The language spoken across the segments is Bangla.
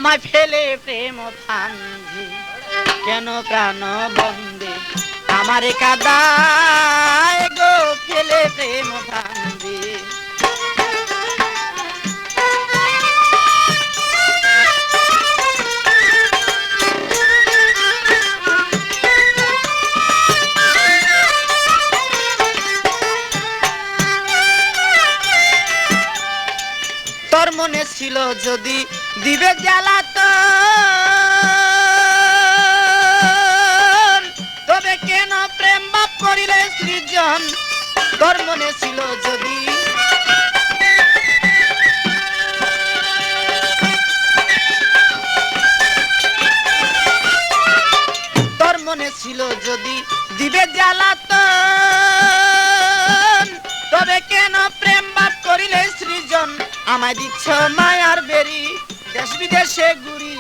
আমায় ফেলে প্রেম ফান্ধি কেন প্রাণ বন্দে আমারে কাদায় গো ফেলে প্রেম ফান্ধি তোর মনে ছিল যদি দিবে জ্বালাতন তবে কেন প্রেম বাপ করিলে সৃজন তোর মনে ছিল যদি তোর মনে ছিল যদি দিবে জ্বালাতন তবে কেন প্রেম বাপ করিলে সৃজন আমায় দিচ্ছ মায়ার বেরি দেশ বিদেশে ঘুরি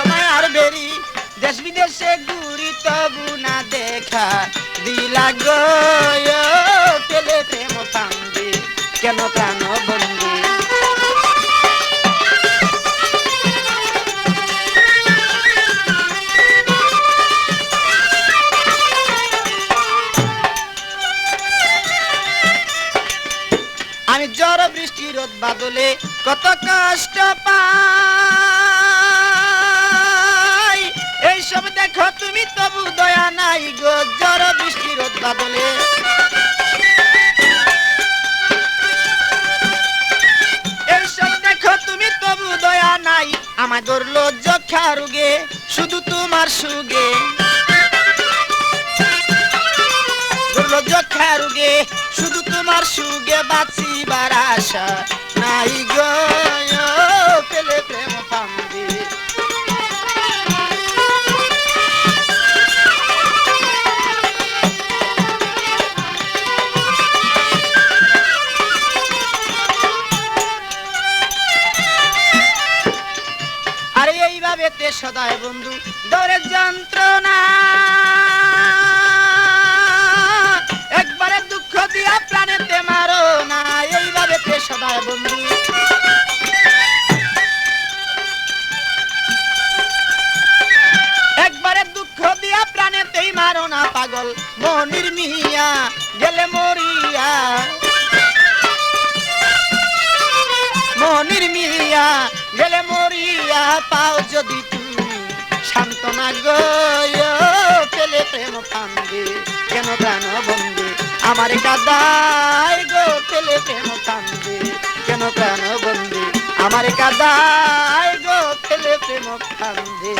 মায়ার বেরি দেশ বিদেশে ঘুরি তবু না দেখা দিলা গো ফেলে প্রেম ফান্ধি কেন প্রাণ বন্দী আমি ঝড় বৃষ্টি রোদ বাদলে কত কষ্ট পাই এইসব দেখো তুমি তবু দয়া নাই গো ঝড় বৃষ্টি রোদ বাদলে এইসব দেখো তুমি তবু দয়া নাই আমার ধরলো যক্ষা রোগে শুধু তোমার সুগে ধরলো যক্ষা রোগে শুধু তোমার সুগে বাঁচিবার আশা নাই গো ফেলে প্রেম ফান্ধি আরে এইভাবে তে সদায় বন্ধু দরের যন্ত্রণা একবারে দুঃখ দিয়া প্রাণেতে মারো না এইভাবে তে সদায় বন্ধু একবারে দুঃখ দিয়া প্রাণেতেই মারো না পাগল মনির মিয়া গেলে মরিয়া মনির মিয়া গেলে মরিয়া পাও যদি তুমি সান্ত্বনা গো ফেলে প্রেম ফান্ধি কেন প্রাণ বন্দী আমার কাদায় গো ফেলে প্রেম ফান্ধি কেন প্রাণ বন্দী আমার কাদায় গো ফেলে প্রেম ফান্ধি